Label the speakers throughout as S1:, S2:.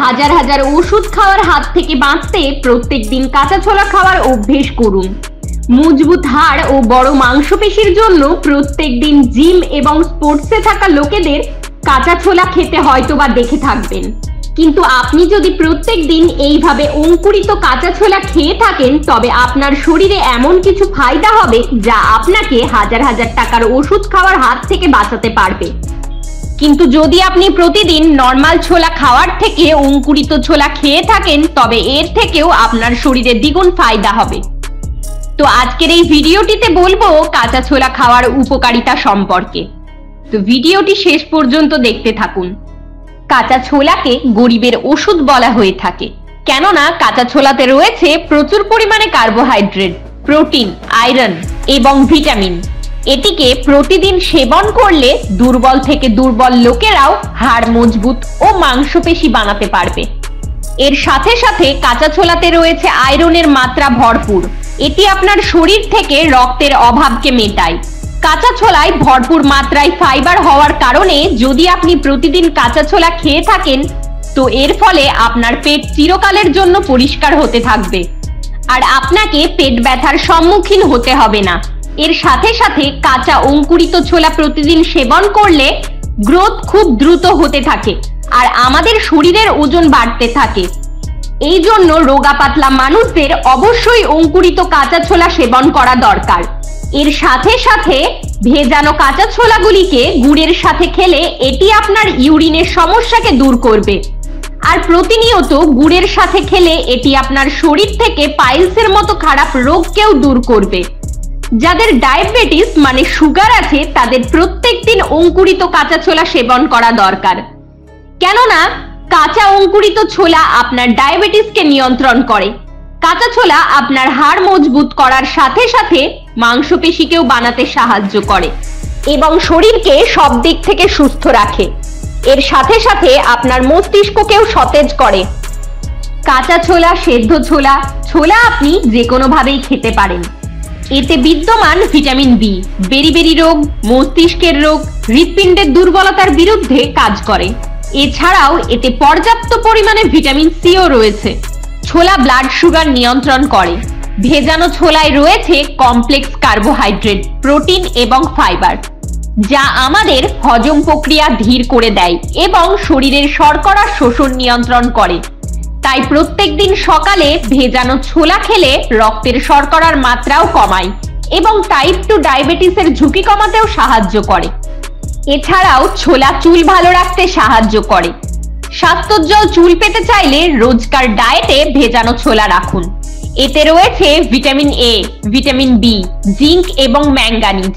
S1: হাজার হাজার ওষুধ খাওয়ার হাত থেকে বাঁচতে প্রত্যেকদিন কাঁচা ছোলা খাওয়ার অভ্যেস করুন। মজবুত হাড় ও বড় মাংসপেশির জন্য প্রত্যেকদিন জিম এবং স্পোর্টসে থাকা লোকেদের কাঁচা ছোলা খেতে হয়তোবা দেখে থাকবেন, কিন্তু আপনি যদি প্রত্যেকদিন এইভাবে অঙ্কুরিত কাঁচা ছোলা খেয়ে থাকেন তবে আপনার শরীরে এমন কিছু ফায়দা হবে যা আপনাকে হাজার হাজার টাকার ওষুধ খাওয়ার হাত থেকে বাঁচাতে পারবে। কিন্তু যদি আপনি প্রতিদিন নরমাল ছোলা খাওয়ার থেকে অঙ্কুরিত ছোলা খেয়ে থাকেন তবে এর থেকেও আপনার শরীরে দ্বিগুণ ফায়দা হবে। তো আজকের এই ভিডিওটিতে বলবো কাঁচা ছোলা খাওয়ার উপকারিতা সম্পর্কে। তো ভিডিওটি শেষ পর্যন্ত দেখতে থাকুন। কাঁচা ছোলাকে গরিবের ওষুধ বলা হয়ে থাকে, কেননা কাঁচা ছোলাতে রয়েছে প্রচুর পরিমাণে কার্বোহাইড্রেট, প্রোটিন, আয়রন এবং ভিটামিন। এটিকে প্রতিদিন সেবন করলে দুর্বল থেকে দুর্বল লোকেরাও হাড় মজবুত ও মাংসপেশি বানাতে পারবে। এর সাথে সাথে কাঁচা ছোলাতে রয়েছে আয়রনের মাত্রা ভরপুর। এটি আপনার শরীর থেকে রক্তের অভাবকে মেটায়। কাঁচা ছোলায় ভরপুর মাত্রায় ফাইবার হওয়ার কারণে যদি আপনি প্রতিদিন কাঁচা ছোলা খেয়ে থাকেন তো এর ফলে আপনার পেট চিরকালের জন্য পরিষ্কার হতে থাকবে আর আপনাকে পেট ব্যথার সম্মুখীন হতে হবে না। এর সাথে সাথে কাঁচা অঙ্কুরিত ছোলা প্রতিদিন সেবন করলে গ্রোথ খুব দ্রুত হতে থাকে আর আমাদের শরীরের ওজন বাড়তে থাকে। এই জন্য রোগা পাতলা মানুষদের অবশ্যই অঙ্কুরিত কাঁচা ছোলা সেবন করা দরকার। এর সাথে সাথে ভেজানো কাঁচা ছোলাগুলিকে গুড়ের সাথে খেলে এটি আপনার ইউরিনের সমস্যাকে দূর করবে। আর প্রতিনিয়ত গুড়ের সাথে খেলে এটি আপনার শরীর থেকে পাইলসের মতো খারাপ রোগকেও দূর করবে। যাদের ডায়াবেটিস মানে সুগার আছে তাদের প্রত্যেকদিন অঙ্কুরিত কাঁচা ছোলা সেবন করা দরকার, কেননা কাঁচা অঙ্কুরিত ছোলা আপনার ডায়াবেটিসকে নিয়ন্ত্রণ করে। কাঁচা ছোলা আপনার হাড় মজবুত করার সাথে সাথে মাংসপেশিকেও বানাতে সাহায্য করে এবং শরীরকে সব দিক থেকে সুস্থ রাখে। এর সাথে সাথে আপনার মস্তিষ্ককেও সতেজ করে। কাঁচা ছোলা, সেদ্ধ ছোলা, ছোলা আপনি যে কোনো ভাবেই খেতে পারেন। এতে বিদ্যমান ভিটামিন বি বেরি রোগ, মস্তিষ্কের রোগ, হৃৎপিণ্ডের দুর্বলতার বিরুদ্ধে কাজ করে। এছাড়াও এতে পর্যাপ্ত পরিমাণে ভিটামিন সিও রয়েছে। ছোলা ব্লাড সুগার নিয়ন্ত্রণ করে। ভেজানো ছোলায় রয়েছে কমপ্লেক্স কার্বোহাইড্রেট, প্রোটিন এবং ফাইবার, যা আমাদের হজম প্রক্রিয়া ধীর করে দেয় এবং শরীরের শর্করা শোষণ নিয়ন্ত্রণ করে। তাই প্রত্যেকদিন সকালে ভেজানো ছোলা খেলে রক্তের শর্করার মাত্রাও কমায় এবং টাইপ 2 ডায়াবেটিসের ঝুঁকি কমাতেও সাহায্য করে। এছাড়াও ছোলা চুল ভালো রাখতে সাহায্য করে। স্বাস্থ্যোজ্জ্বল চুল পেতে চাইলে রোজকার ডায়েটে ভেজানো ছোলা রাখুন। এতে রয়েছে vitamin A, vitamin B, zinc এবং ম্যাঙ্গানিজ।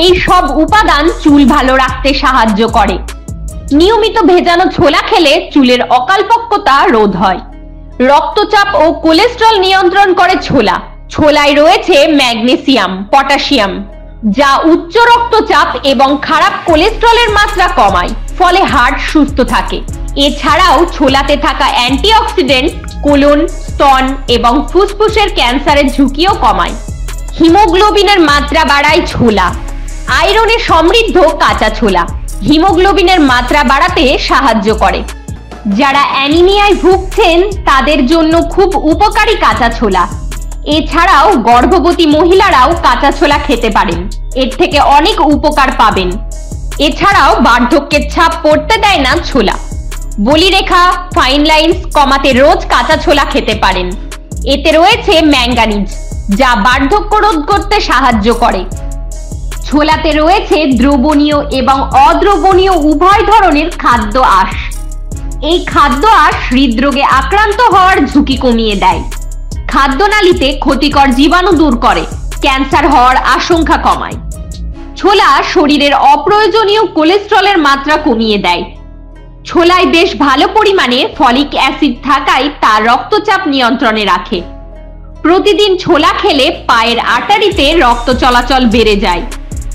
S1: এই সব উপাদান চুল ভালো রাখতে সাহায্য করে। নিয়মিত ভেজানো ছোলা খেলে চুলের অকালপক্কতা রোধ হয়। রক্তচাপ ও কোলেস্টেরল নিয়ন্ত্রণ করে ছোলা। ছোলায় রয়েছে ম্যাগনেসিয়াম, পটাশিয়াম, যা উচ্চ রক্তচাপ এবং খারাপ কোলেস্টেরলের মাত্রা কমায়, ফলে হার্ট সুস্থ থাকে। এছাড়াও ছোলাতে থাকা অ্যান্টিঅক্সিডেন্ট কোলন, স্তন এবং ফুসফুসের ক্যান্সারের ঝুঁকিও কমায়। হিমোগ্লোবিনের মাত্রা বাড়ায় ছোলা। আয়রনে সমৃদ্ধ কাঁচা ছোলা হিমোগ্লোবিনের মাত্রা বাড়াতে সাহায্য করে। যারা অ্যানিমিয়ায় ভুগছেন তাদের জন্য খুব উপকারী কাঁচা ছোলা। এছাড়াও গর্ভবতী মহিলারাও কাঁচা ছোলা খেতে পারেন, এর থেকে অনেক উপকার পাবেন। এছাড়াও বার্ধক্যের ছাপ পড়তে দেয় না ছোলা। বলিরেখা, ফাইন লাইন্স কমাতে রোজ কাঁচা ছোলা খেতে পারেন। এতে রয়েছে ম্যাঙ্গানিজ, যা বার্ধক্য রোধ করতে সাহায্য করে। ছোলাতে রয়েছে দ্রবণীয় এবং অদ্রবণীয় উভয় ধরনের খাদ্য আঁশ। এই খাদ্য আঁশ হৃদরোগে আক্রান্ত হওয়ার ঝুঁকি কমিয়ে দেয়, খাদ্যনালীতে ক্ষতিকর জীবাণু দূর করে, ক্যান্সার হওয়ার আশঙ্কা কমায়। ছোলা শরীরের অপ্রয়োজনীয় কোলেস্টেরলের মাত্রা কমিয়ে দেয়। ছোলায় বেশ ভালো পরিমাণে ফলিক অ্যাসিড থাকায় তা রক্তচাপ নিয়ন্ত্রণে রাখে। প্রতিদিন ছোলা খেলে পায়ের আর্টারিতে রক্ত চলাচল বেড়ে যায়।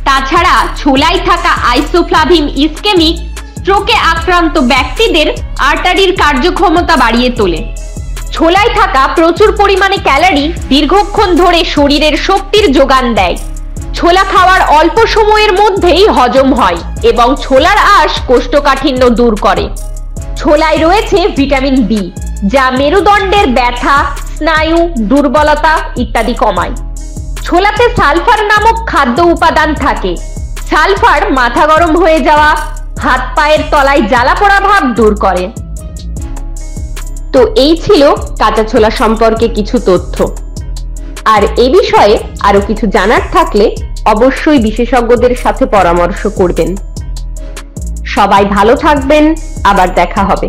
S1: তাছাড়া ছোলায় থাকা আইসোফ্লাভিন ইসকেমিক স্ট্রোকে আক্রান্ত ব্যক্তিদের আর্টারির কার্যক্ষমতা বাড়িয়ে তোলে। ছোলায় থাকা প্রচুর পরিমাণে ক্যালোরি দীর্ঘক্ষণ ধরে শরীরের শক্তির যোগান দেয়। ছোলা খাওয়ার অল্প সময়ের মধ্যেই হজম হয় এবং ছোলার আঁশ কোষ্ঠকাঠিন্য দূর করে। ছোলায় রয়েছে ভিটামিন বি, যা মেরুদণ্ডের ব্যথা, স্নায়ু দুর্বলতা ইত্যাদি কমায়। ছোলাতে সালফার নামক খাদ্য উপাদান থাকে। সালফার মাথা গরম হয়ে যাওয়া, হাত পায়ের তলায় জ্বালা পোড়া ভাব দূর করে। তো এই ছিল কাঁচা ছোলা সম্পর্কে কিছু তথ্য। আর এই বিষয়ে আরো কিছু জানার থাকলে অবশ্যই বিশেষজ্ঞদের সাথে পরামর্শ করবেন। সবাই ভালো থাকবেন, আবার দেখা হবে।